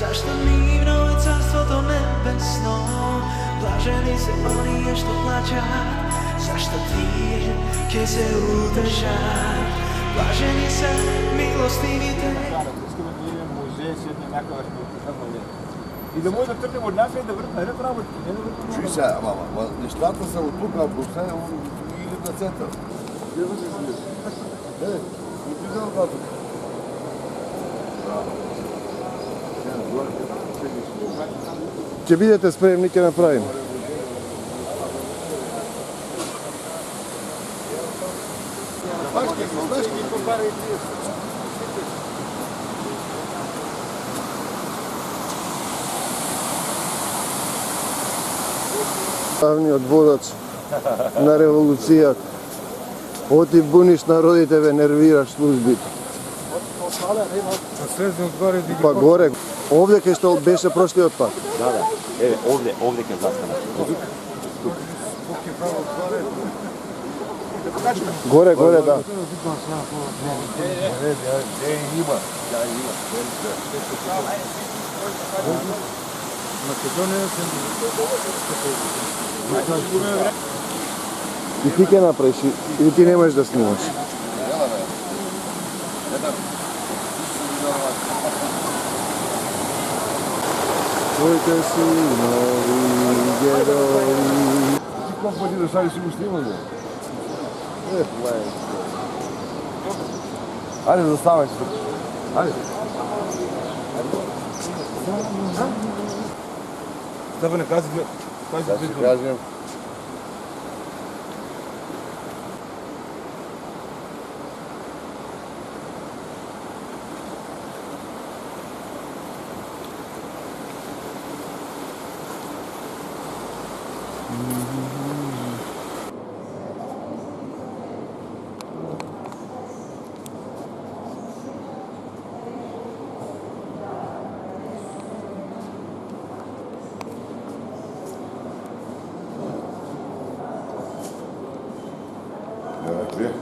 Zašto divno je carstvo nebesno, blaženi se oni što plaćat. Zašto ti će se udržat, blaženi se milostivite. Музей сегодня някакъв и да може да тръгнем от някъде да върнем наред работа. Чуй сега, мама, нещата са от тук, а въобще или на център. Отида нататък. Ќе бидете спремни, ќе направим. Главниот водач на револуцијата. Оти буниш народите, ве нервираш службите. Па горе, овде кај што беше прошлиот пат. Да, еве, овде ќе застана. Горе, да. И ти ќе направиш, или ти немаш да снимаш? Твоите синови герои. Ти колко пъти да сами си го снимал, бе? Айде, заставай се тук. Айде. Става не кази, Да си кажем.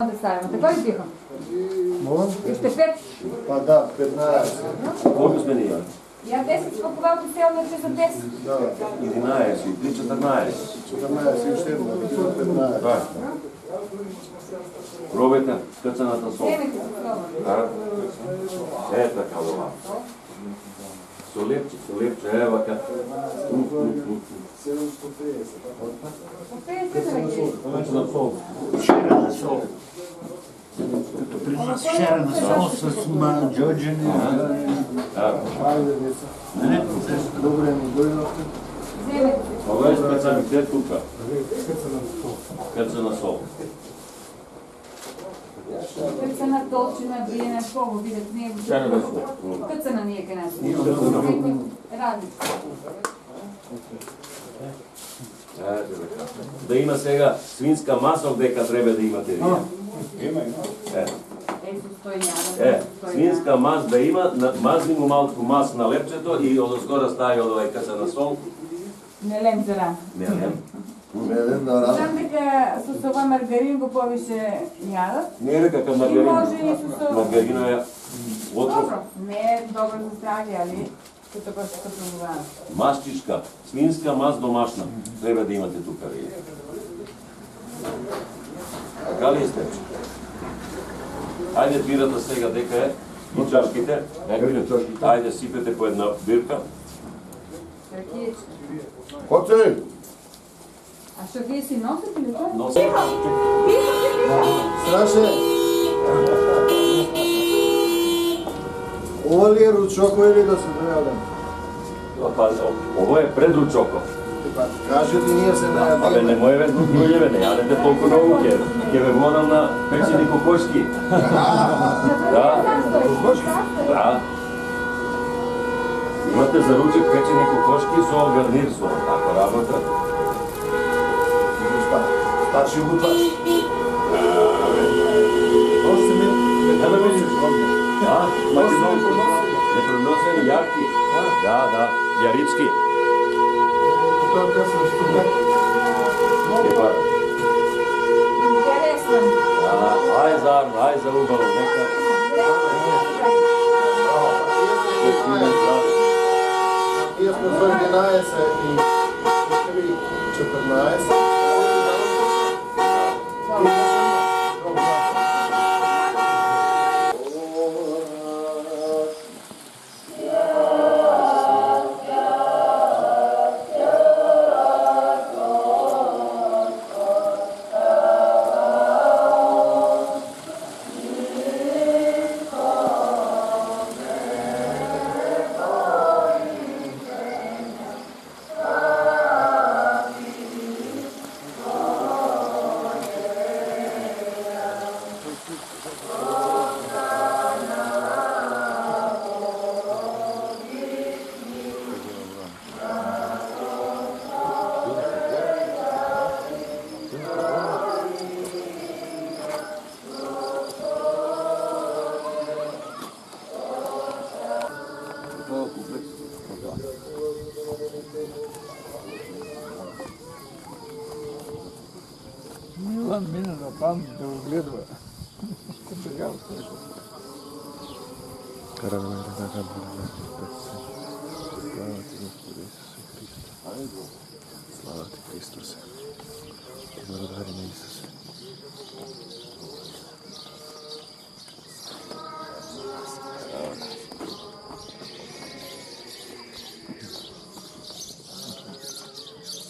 Да ставим. Така ли биха? Моля? Вижте 5. Па да, 15. Колко сме ние? Я 10 сме когато стелна, че са 10. Да, 11 и 3, 14. 14 и 15. Да. Пробайте къцаната сол. Вземете се слова. Е така, това. Соливче, ева как. По 50 вече. Къцана сол. Шерена сол. Като при нас шерена сол с джоджени. Да. Добре, ми дойдохте. Вземете се. Това е специалитет тук. Къцана сол. Къцана толчина, биена, шово, видят ние. Шерена сол. Къцана ние къде нас. Ради. Да има сега свинска маса, дека треба да имате вие. има. Свинска мас да има, мазни му малко мас на лепчето и одоскора стави од овај къцана сол. Мелем за рано. Мелем. Мелем на рано. Знам дека с ова маргарин го повише ядат. Не е какъв И маргарин. може и с ова. Маргарина е отров. Добро. Не е добро за здравје, али като го се пробуваме. Масчишка, свинска мас домашна. Треба да имате тука вие. Така ли сте? Ајде бирата сега дека е. И чашките. Ајде сипете по една бирка. Ракијечки. Хоце! А што вие си носите ли тоа? Носите. Страше! Ова ли е ручоко или да се најадем? Ово е предручоко. Кажи ли ние се најадем? Абе, не моје луѓе, не јадете толку многу, ќе ве водам на печени кокошки. Да. Да. Имате за ручек печени кокошки со гарнир со така работа. Старши го това. Ела видиш. Македонски. Непредносен јарки. Да, јарички. Интересно. Ај заедно, ај за убаво, нека. Милан мина на пан да го гледва. Така, Слава ти, Христосе. Благодарим Исусе.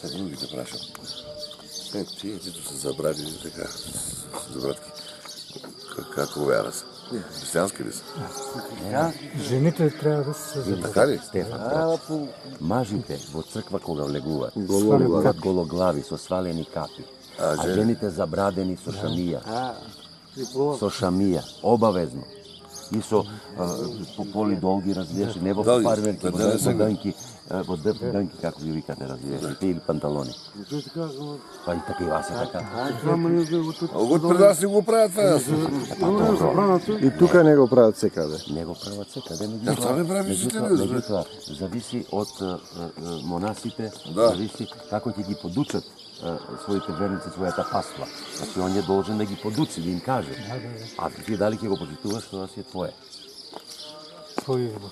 Сега другите прашам. Тие, които са забрали така, забратки, како вяра са? Християнски ли са? Жените трябва да се Така ли? Стефан, мажите во црква кога влегуваат, Гологлави. гологлави со свалени капи, а жените забрадени со шамија. Со шамија, обавезно. И со поли долги, разбираш, не во Долги, парвенки, да не се во дънки, како ги викате, разбираш, или панталони. Па и така и вас е така. От пред нас не го правят това. И тука не го правят секаде. Не го прават секаде, Това не прави жители, меѓутоа зависи од монасите, Да. зависи како ќе ги подучат своите верници, својата паства. Значи, он е должен да ги подуци, да им каже. А ти дали ќе го почитуваш, тоа си е твое. свой избор.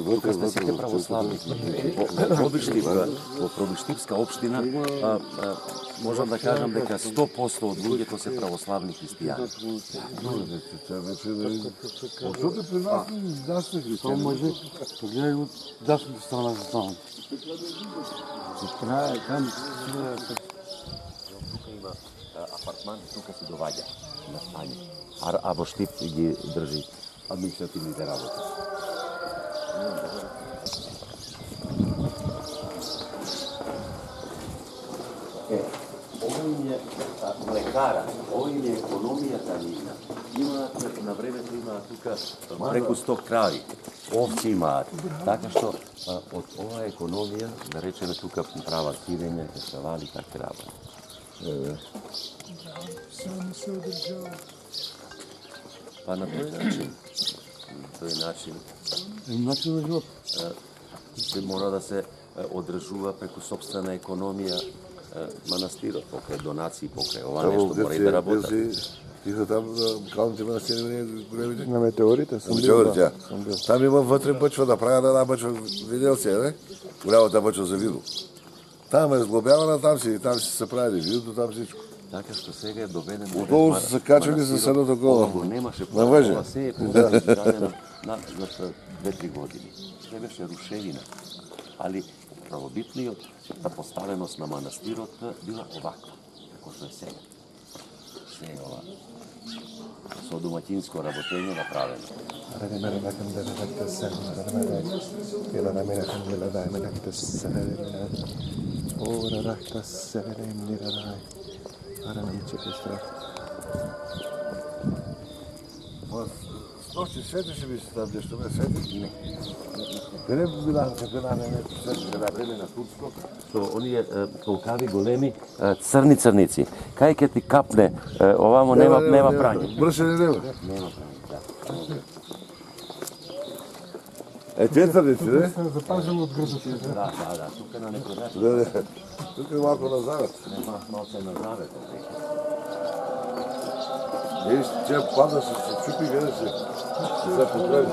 Тука сте сите православни. Во Пробиштипска општина можам да кажам дека 100% од луѓето се православни христијани. Защото при нас не сте християни. Може, погледай от дясната страна за там. Там Тука има апартман, тука се доваѓа на стање. А во Штип ги држи административните работи. Овој им е млекара, овој им е економијата нивна. Имаат на времето имаат тука преку 100 крави, овци имаат. Така што од оваа економија, да речеме тука прават сидење, фестивали, такви работи. Само се одржава. Па на тој начин начин на живот. се мора да се одржува преку собствена економија манастирот, покрај донации, покрај ова нешто мора и да работат. Ти са там на калните манастири, големите? На метеорите съм бил. Метеорите, Да, съм бил. Там има вътре бъчва да правят една бъчва, видел си, не? Голямата бъчва за вино. Там е сглобявана, там си се прави виното, там всичко. Така што сега е доведен... Отдолу са се качали за седното коло. Ова го немаше, На въже. ова се е изградено на 2-3 години. Не беше рушевина. Али правобитниот поставеност на манастирот била оваква, како што е сега. Се е ова со доматинско работење направено. Нощи светеше ми се там нещо, ме свети? Не. Къде била нещо светеше на Време на турско, со оние толкави големи црници. Кај ќе ти капне, овамо нема прање. Бръшене нема. Нема прање, да. Е, те църници, не? Се е запазил от градовете. Да, тука на некој начин. Тук е малко на завет. Нема малце на завет. Виж, тя пада се чупи, гледа се. За поправи.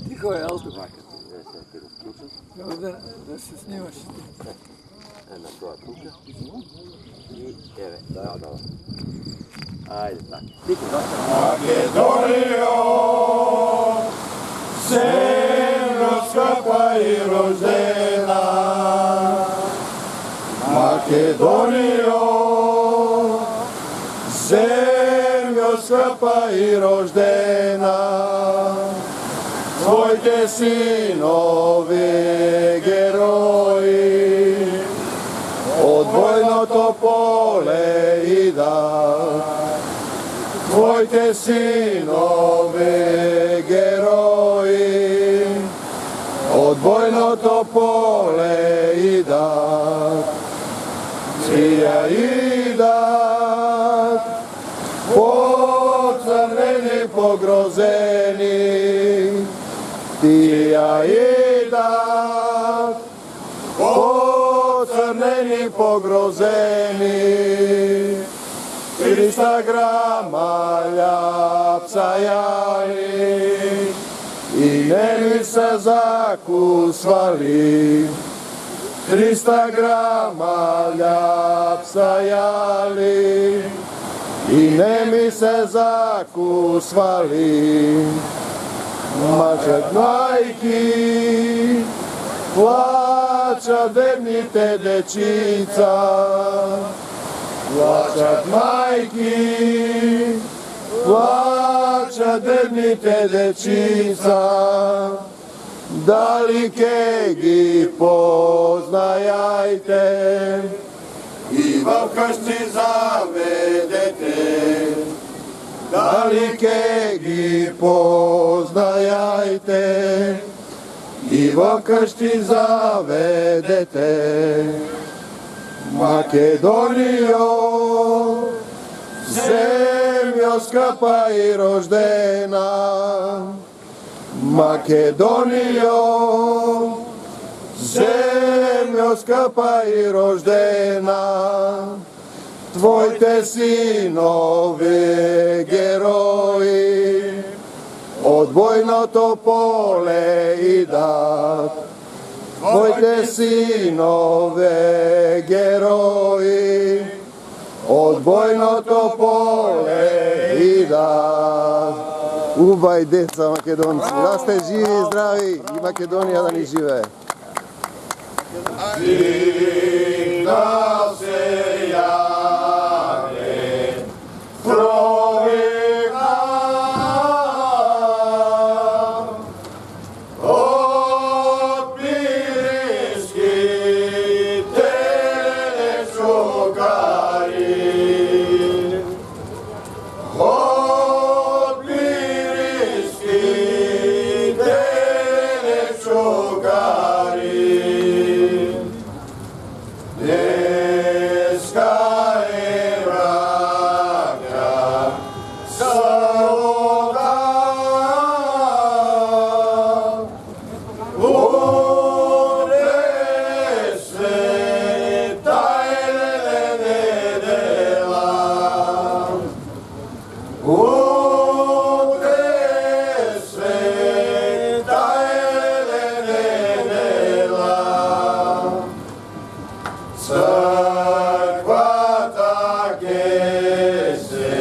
Тихо е, елте баката. Da se snimaš. Na toa tuka. I evo, da. Ajde, tako. Tiki, dosta. Makedonijo, zemljo skapa i roždena. Makedonijo, zemljo skapa i roždena. Tvojte sinovi geroji, odvojno topole i da. Tvojte sinove geroji, odbojno topole i dat. Cija i dat, pocrveni pogrozeni. Tija i dat, pocrveni pogrozeni. 300 grama ljapsa jali i ne mi se zakusvali. 300 grama ljapsa jali i ne mi se zakusvali. Mačak majki plaća debnite dečica. Plačat majki, plača debnite dečica, da li kegi poznajajte i vavkašci zavedete. Da li kegi poznajajte i vavkašci zavedete. Makedonijo, zemljo skapa i roždena. Makedonijo, zemljo skapa i roždena. Tvojte sinovi geroji, odbojno topole i dat. Tvojte sinove geroji, odbojno topole i da. Ubaj deca Makedonci, da ste živi i zdravi i Makedonija da ni žive. Digna se jave, provigna, od Pirinski telečugari, od Pirinski telečugari. Dneska je vraga sloga, bude sveta nedela, bude sveta nedela. Crkva take se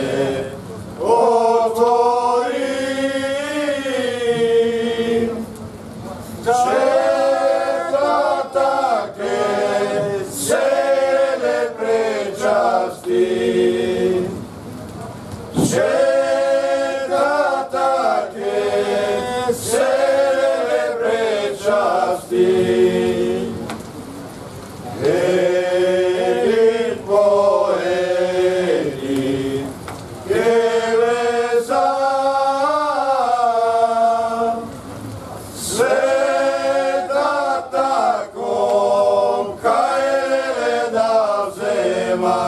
otvori, čeka take se ne prečasti, čeka take se ne prečasti. Edit poeti Keleza, sveta takom kajeda zema,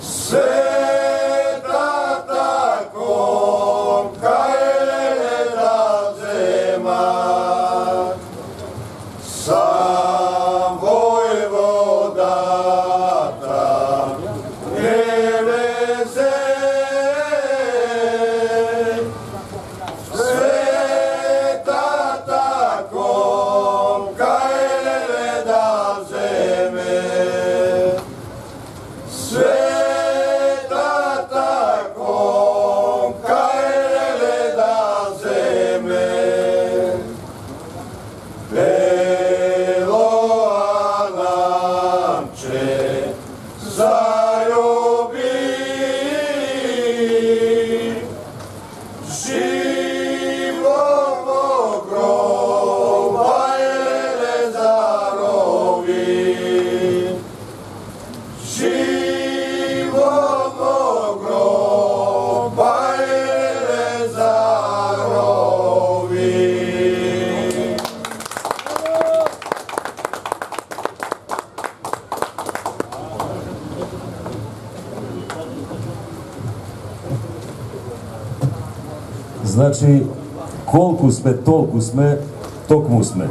sveta takom kajeda zema. Значи, колку сме, толку сме, токму сме.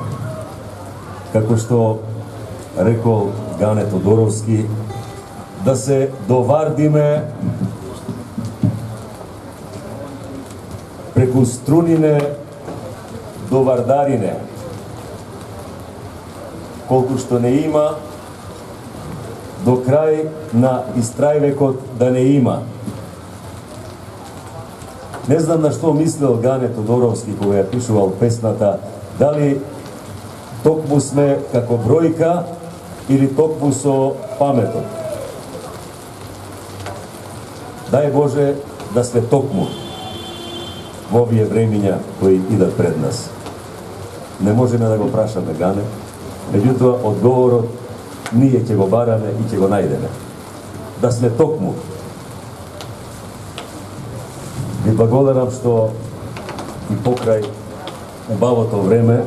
Како што рекол Гане Тодоровски, да се довардиме преку струнине до вардарине. Колку што не има, до крај на истрајвекот да не има. Не знам на што мислел Гане Тодоровски кога ја пишувал песната, дали токму сме како бројка или токму со паметот. Дај Боже да сме токму во овие времиња кои идат пред нас. Не можеме да го прашаме Гане, меѓутоа одговорот ние ќе го бараме и ќе го најдеме. Да сме токму. Ви благодарам што и покрај убавото време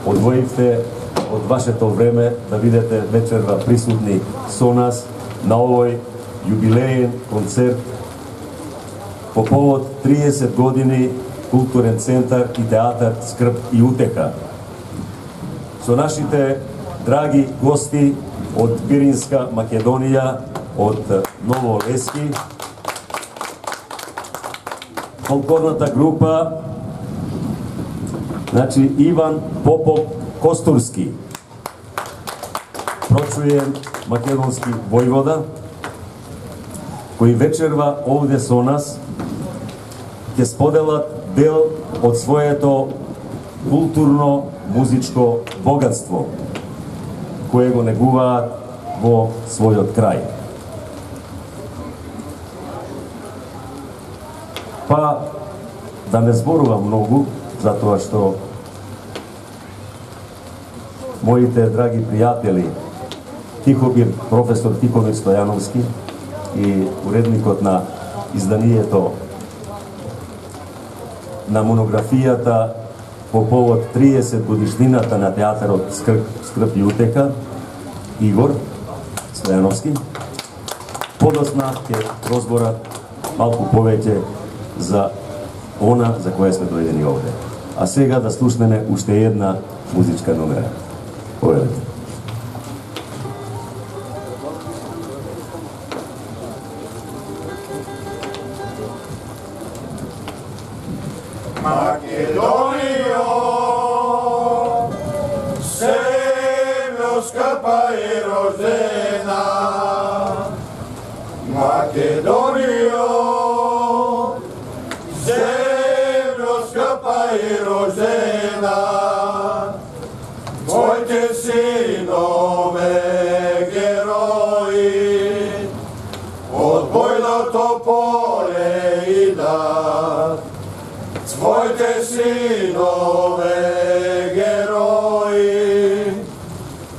одвоивте од вашето време да бидете вечерва присутни со нас на овој јубилеен концерт по повод 30 години културен центар и театар Скрб и утеха. Со нашите драги гости од Пиринска Македонија, од Ново Лески, фолклорната група, значи Иван Попов Костурски, прочуен македонски војвода, кои вечерва овде со нас ќе споделат дел од своето културно-музичко богатство, кое го негуваат во својот крај. Па, да не зборувам многу, затоа што моите драги пријатели, професор Тихомир Стојановски и уредникот на изданието на монографијата по повод 30 годишнината на театарот Скрб и утеха, Игор Стојановски, подосна ќе разборат малку повеќе за она за која сме дојдени овде. А сега да слушнеме уште една музичка номера. Повелете. Македонијо, земљо скъпа и рождена, Македонијо, земљо скъпа и рождена, твоите синове герои од бојното поле идат. Твоите синове герои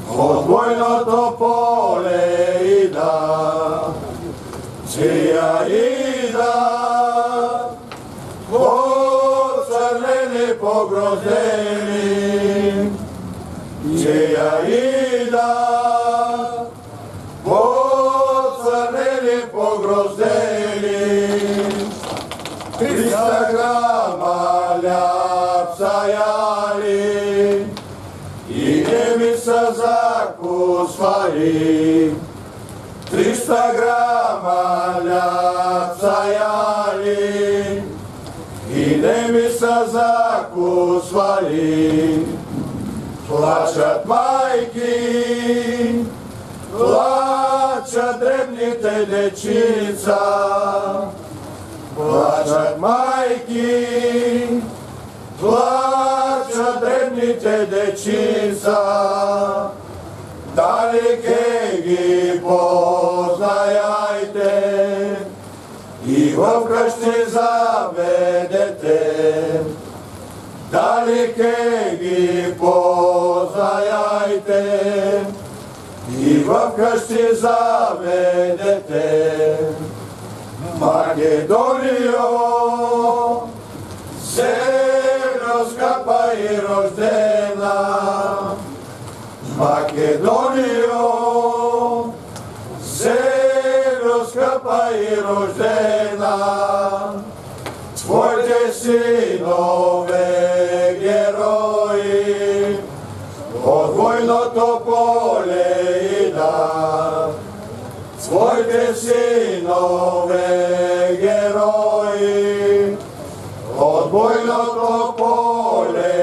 од бојното поле идат, чија идат поцрнени, погроздени, чија идат поцрнени, погроздени. 300 грама љапса јали и не ми се закусвали. 300 грама љапса јали и не ми се закусвали. Плачат мајки, плачат дребните дечица, плачат мајки, плачат дребните дечица, дали ке ги познајајте и во вкршти заведете. Дали ке ги познајајте и во вкршти заведете. Македонијо, земљо скъпа и рождена, Македонијо, земљо скъпа и рождена, твоите си бойното поле и да своите синове герои од бойното поле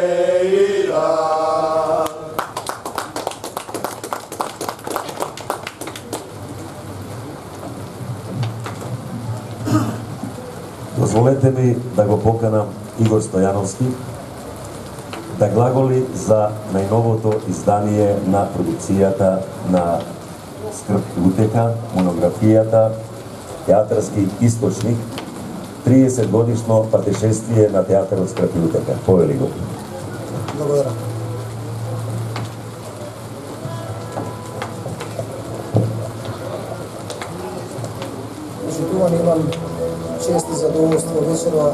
и да. Дозволете ми да го поканам Игор Стојановски да глаголи за најновото издание на продукцијата на Скрп и утеха, монографијата Театарски источник, 30 годишно патешествие на театарот Скрп и утеха. Повели го. Благодарам. Меѓутоа имам чест и задоволство вечерва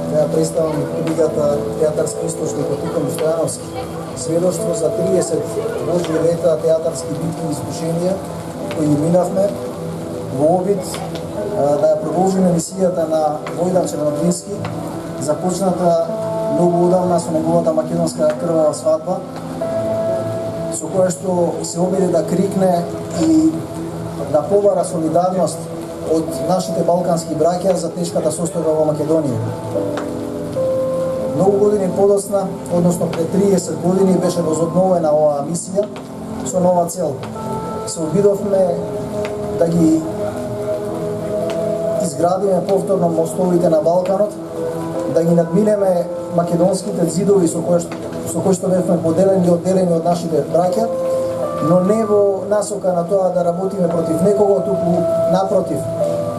да ја представам книгата Театарски источник од Тихомир Стојановски. Сведоштво за 30 Божји лета театарски битки и искушенија кои минавме во обид да ја продолжиме мисијата на Војдан Черноглински, започната многу одавна со неговата македонска крвава свадба, со која што се обиде да крикне и да побара солидарност од нашите балкански браќа за тешката состојба во Македонија. Многу години подоцна, односно пред 30 години, беше возобновена оваа мисија со нова цел. Се обидовме да ги изградиме повторно мостовите на Балканот, да ги надминеме македонските зидови со кои што бевме поделени и одделени од нашите браќа, но не во насока на тоа да работиме против некого, туку напротив,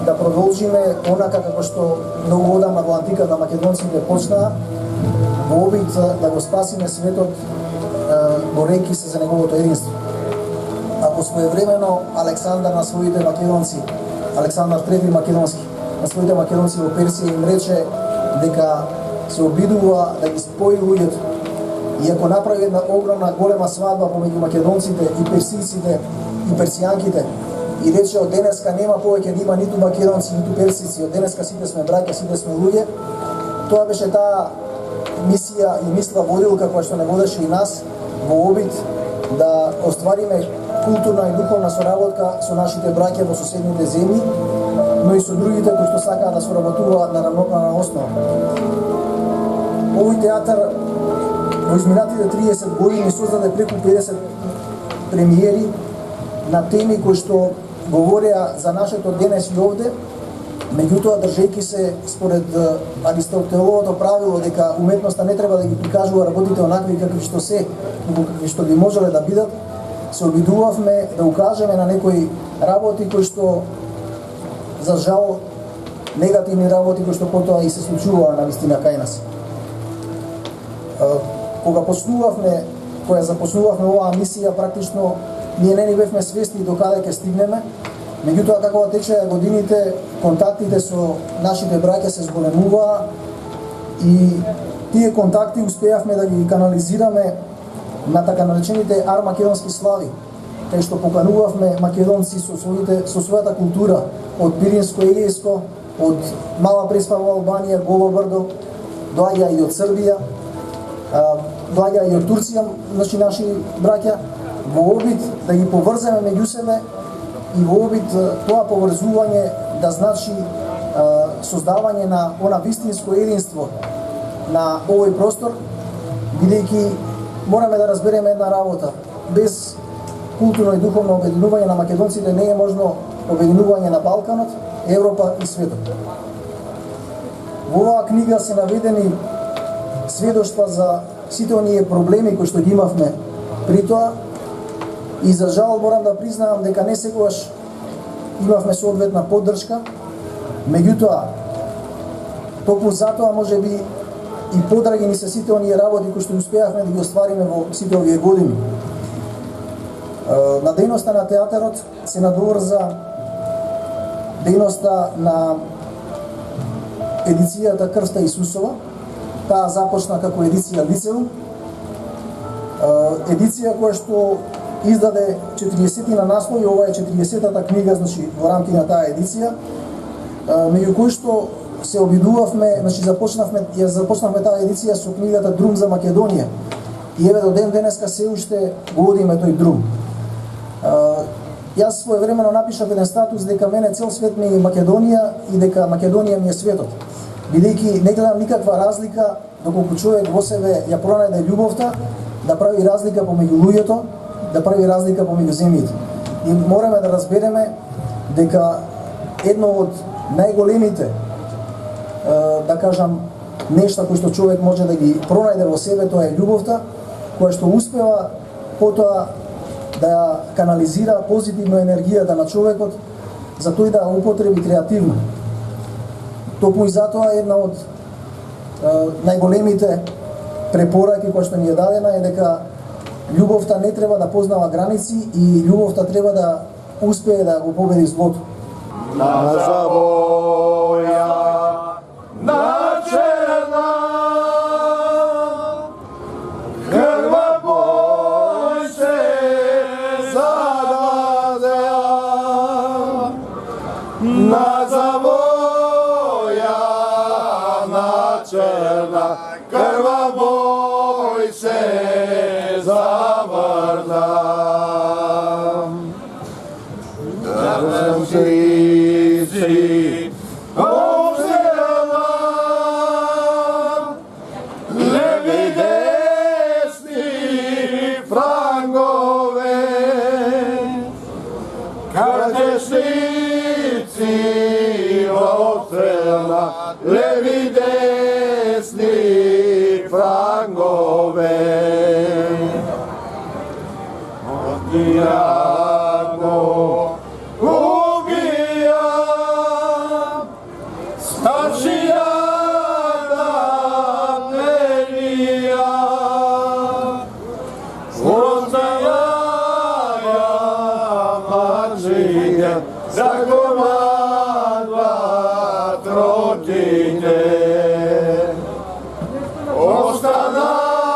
да продолжиме онака како што многу одамна во антиката македонците почнаа, во обид да го спасиме светот, борејќи се за неговото единство. Ако своевремено Александар на своите македонци, Александар III Македонски, на своите македонци во Персија им рече дека се обидува да ги спои луѓето, и ако направи една огромна голема свадба помеѓу македонците и персиците и персијанките, и рече од денеска нема повеќе да има ниту македонци, ниту персици, од денеска сите сме браќа, сите сме луѓе, тоа беше таа мисија и мисла водилка која што не водеше и нас во обид да оствариме културна и духовна соработка со нашите браќа во соседните земји, но и со другите кои што сакаат да соработуваат на равноправна основа. Овој театар во изминатите 30 години создаде преку 50 премиери на теми кои што говореа за нашето денес и овде, меѓутоа држејќи се според Аристотеловото правило дека уметноста не треба да ги прикажува работите онакви какви што се, какви што би можеле да бидат, се обидувавме да укажеме на некои работи кои што за жал негативни работи кои што потоа и се случуваа на вистина кај нас. Кога започнувавме оваа мисија, практично ние не ни бевме свесни до каде ќе стигнеме, меѓутоа како течеа годините, контактите со нашите браќа се зголемуваа и тие контакти успеавме да ги канализираме на така наречените армакедонски слави, кај што поканувавме македонци со својата култура, од Пиринско, Егејско, од Мала Преспа во Албанија, Голо Брдо, доаѓа и од Србија, доаѓа и од Турција, значи наши браќа, во обид да ги поврземе меѓу себе и во обид тоа поврзување да значи создавање на она вистинско единство на овој простор, бидејќи мораме да разбереме една работа. Без културно и духовно обединување на македонците не е можно обединување на Балканот, Европа и светот. Во оваа книга се наведени сведоштва за сите оние проблеми кои што ги имавме при тоа, и за жал морам да признаам дека не секогаш имавме соодветна поддршка, меѓутоа токму затоа можеби и подраги ни се сите оние работи кои што успеавме да ги оствариме во сите овие години. На дејноста на театарот се надоврза дејноста на едицијата Крвста Исусова. Таа започна како едиција Лицеум, едиција која што издаде 40 на наслови, ова е 40-та книга, значи во рамки на таа едиција, меѓу кои што се обидувавме, значи започнавме таа едиција со книгата Друм за Македонија, и еве до ден денеска се уште го водиме тој друм. Јас своевремено напишав еден статус дека мене цел свет ми е Македонија и дека Македонија ми е светот. Бидејќи не гледам никаква разлика доколку човек во себе ја пронајде љубовта, да прави разлика помеѓу луѓето, да прави разлика помеѓу земјите. И мораме да разбереме дека едно од најголемите, да кажам, нешта кои што човек може да ги пронајде во себе, тоа е љубовта, која што успева потоа да ја канализира позитивно енергијата на човекот, за тој да употреби креативно. Токму и затоа една од најголемите препораки која што ни е дадена е дека љубовта не треба да познава граници и љубовта треба да успее да го победи злото. На завоја, на черна, крва бој се зададеа. На завоја, на черна, крва бој се заврна. Си обзела леви десни франгове, картешници обзела леви десни франгове. Диаго за командва тротите, останаја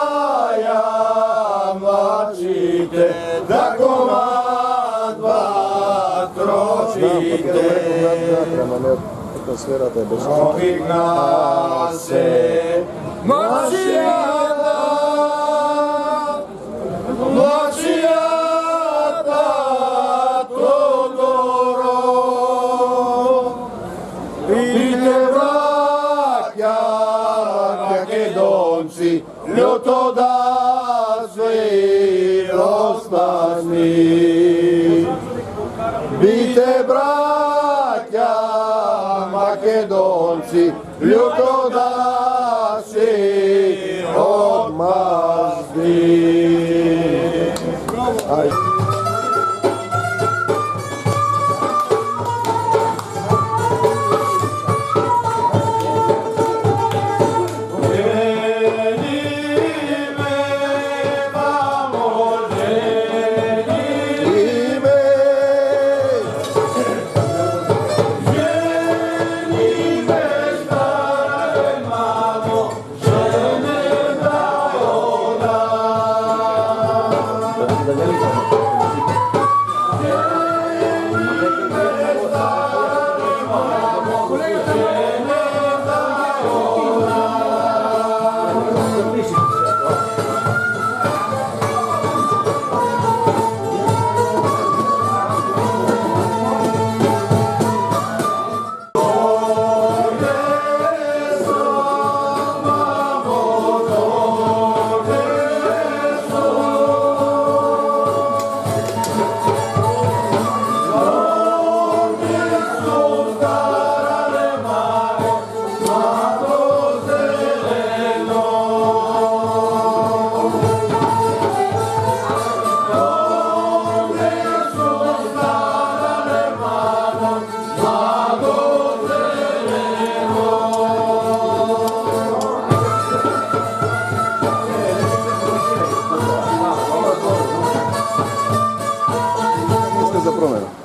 млачите, за командва тротите. Пробигна се млачијата, млачијата Тодоро, бите враќа македонци, љуто да сви остани. Бите браќа македонци, љуто да си одмазни.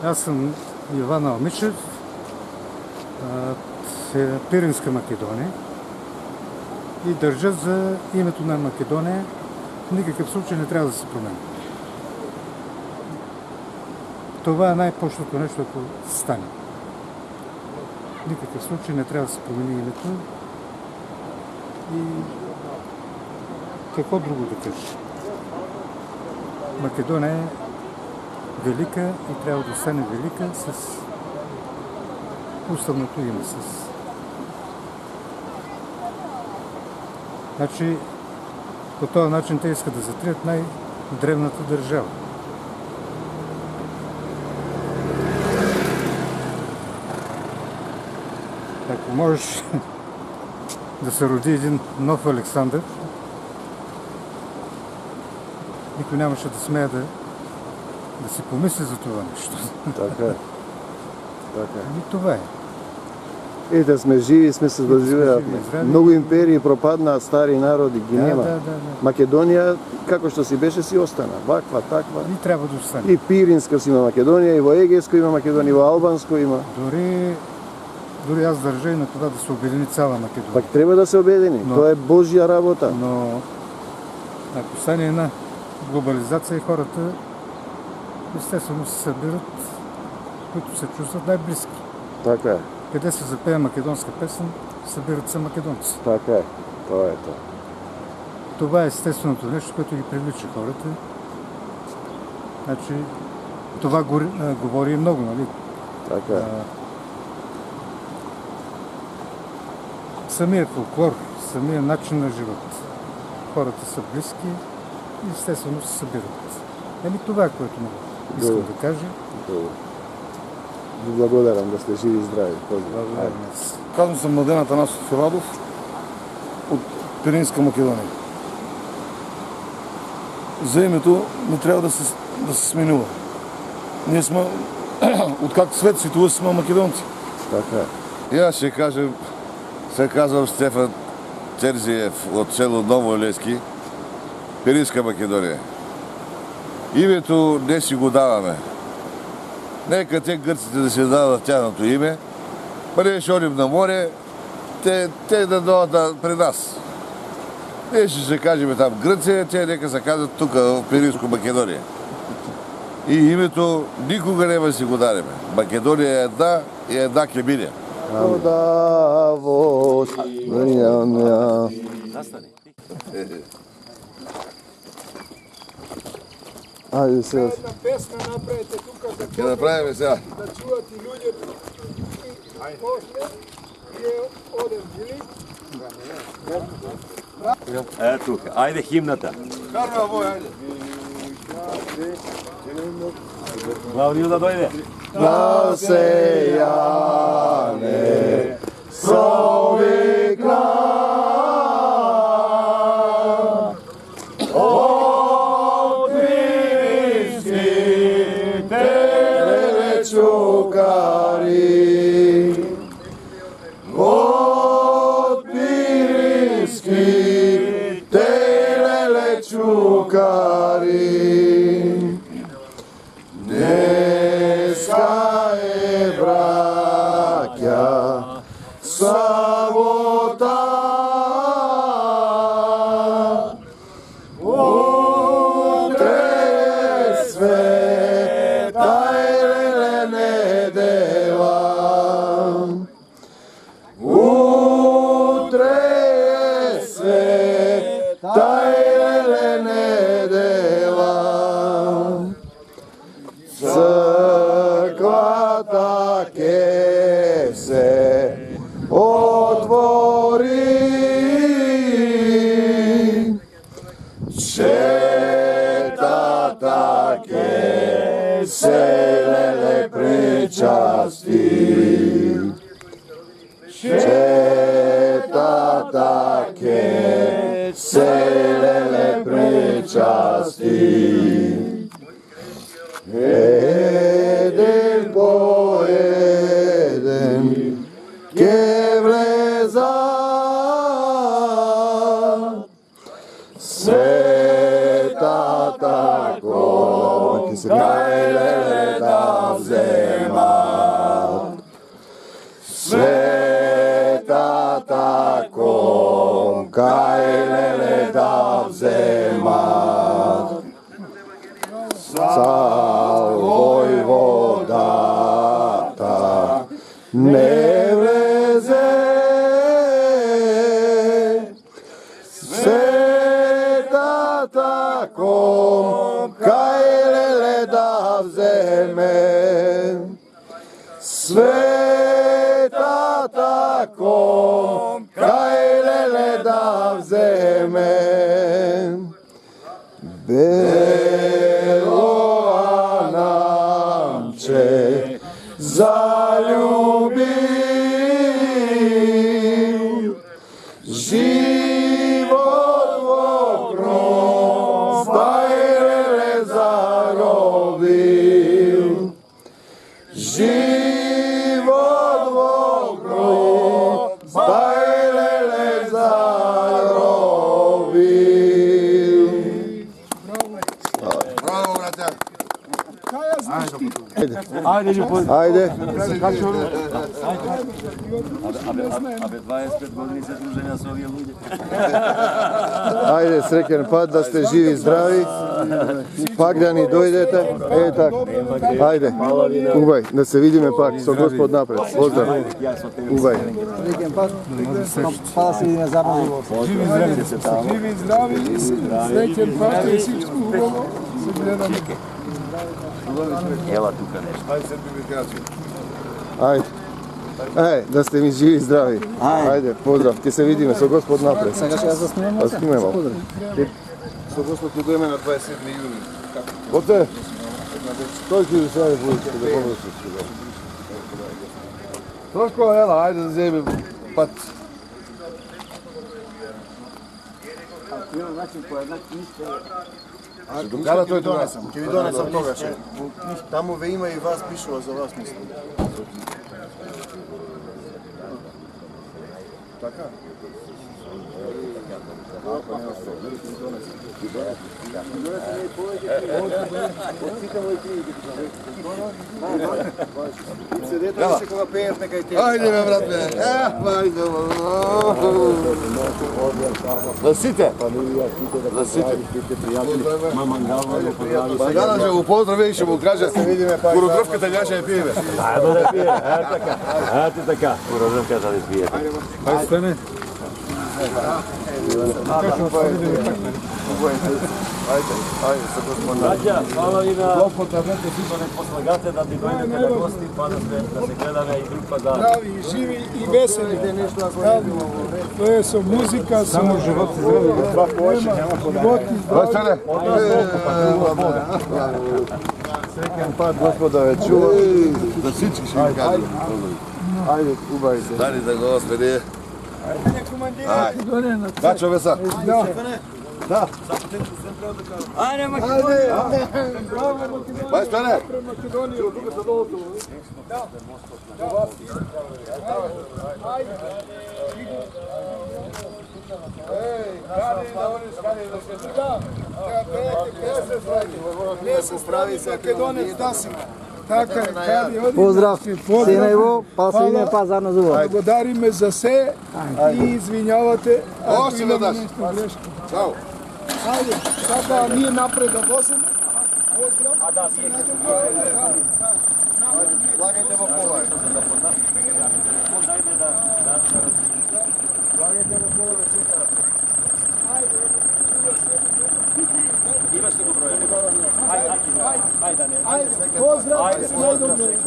Аз съм Иван Алмичев от Пиринска Македония и държа за името на Македония. В никакъв случай не трябва да се променя. Това е най-почното нещо, ако стане. В никакъв случай не трябва да се промени името. И какво друго да кажа? Македония е велика и трябва да остане велика с уставното име. Значи, по този начин те искат да затрият най-древната държава. Ако можеш да се роди един нов Александър, никой нямаше да смее да си помисли за това нещо. Така е. И това е. И да сме живи, сме се доживеяхме. Много империи пропаднаат, стари народи ги нема. Македонија, како што си беше, си остана. Ваква, таква. И трябва да остане. И Пиринска си има Македонија, и во Егејско има Македонија, и во Албанско има. Дори аз държа и на това да се обедини цяла Македония. Пак треба да се обедини. Тоа е Божја работа. Но ако стане една глобализация, хората естествено се събират, които се чувстват най-близки. Така е. Къде се запее македонска песен, събират се македонци. Така е. Това е това. Това е естественото нещо, което ги привлича хората. Значи, това говори много, нали? Така е. Самият фолклор, самият начин на живот. Хората са близки и естествено се събират. Това е, което искам да кажа. Добре. Ви благодарам да сте живи и здрави. Благодарам. Казвам съм Младен Атанасов Радов от Пиринска Македония. За името не трябва да се сменува. Ние сме, откакто свет светува, сме македонци. Така е. И аз ще кажем, се казвам Стефан Терзиев от село Ново Лески, Пиринска Македония. Името не си го даваме. Нека те гърците да се дадат тяхното име, па ние ще одим на море, те да дойдат при нас. Ние ще се кажем там Гърция, те нека се казват тук в Пиринско Македония. И името никога няма да си го дадем. Македония е една и една ке мине. Айде сега. Една песна направите тук, Ке направим сега. да чуват и луѓето. И после ние одем били. Ето, айде химната. Карва, бой, айде. Главниот да дойде. Да се јане сови крав од пиринските лечукари, од пиринските лечукари. Днеска е браќа сабота, утре е света еле недела, утре е света еле недела. Црквата ке се отвори, четата ке се леле причасти, четата ке се леле причасти. Еден по еден ке влеза светата кон кај леле да вземат, светата кон кај леле да вземат. Салвој водата не влезе, света kom, kajlele da vzemem. Sveta takom, kajlele da vzemem. Belo Anamče zaljubim, život vokrom stajlele zarobil. Život vokrom stajlele zarobil. Bravo, brate. Ajde. Abe 25 godini se druženja s ovim ljudi. Ajde, srećan pad, da ste živi i zdravi. Pak da ni dojdete. Tak. Ajde, ubaj, da se vidime pak. So gospod napred. Pozdrav. Ubaj. Srećan pad. Pa se vidime za mnom. Živi i zdravi, srećan pad i всичко хубаво. Се гледаме. Ела тука нещо. Ajde. Da ste mi živi i zdravi. Ajde, pozdrav. Ti se vidime, so gospod napred. Сега ще аз заснимам. Da snimemo. So gospod putujeme na 27. juni. Ote? Той ќе ви сега будете да помислиш. Troško, ela, ajde da zebe pat. Kada to je to? Ќе ви донесам тогаш. Таму ве има и вас пишува за вас, мислам. Така? Седете да се кога пеят нека и те. Ajde me, brat, me. Ajde. За сите. За сите. Мангала ще го поздрави и ще му каже Курогръвката няма ще пиеме. Айде да пие, така. Ето така. Курогръвката да пие. Ajde, stane. Ajde, sa gospodina. Braća, hvala vi na posлагате да ни дојдете на гости, па да се гледаме и друг пат да... Здрави и живи и весели. Тоа е со музика, со... Само живот и здрави. Живот и здрави. Srećan pad, gospoda, već čuva. Za всички ще ви кажа. Ajde, ubaj se. Dani za Gospodи. Ajde. Da, čovesa. Da. Ajde, Makedonija. Baj, stane. Makedoniju. Da. Поздрав, сина его, па се видиме па заедно за това. Благодариме за се и извинявате, ако Още имаме веднъж. нещо грешко. Чао. Хайде, сега ние напред да возим. Поздрав. А да, вие Влагайте во пола. Дайте да... Влагайте во пола, чека. Хайде. Имаш ли го броя? Айде. Поздрав, най-добре.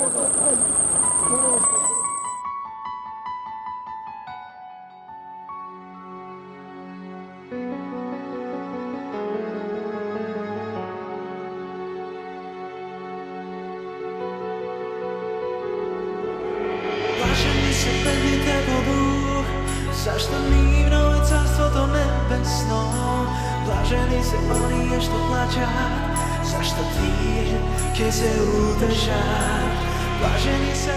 Блажени са бедните по дух, защо нивно е царството небесно. Блажени се оние што плачат, защо тие ќе се утешат. Блажени се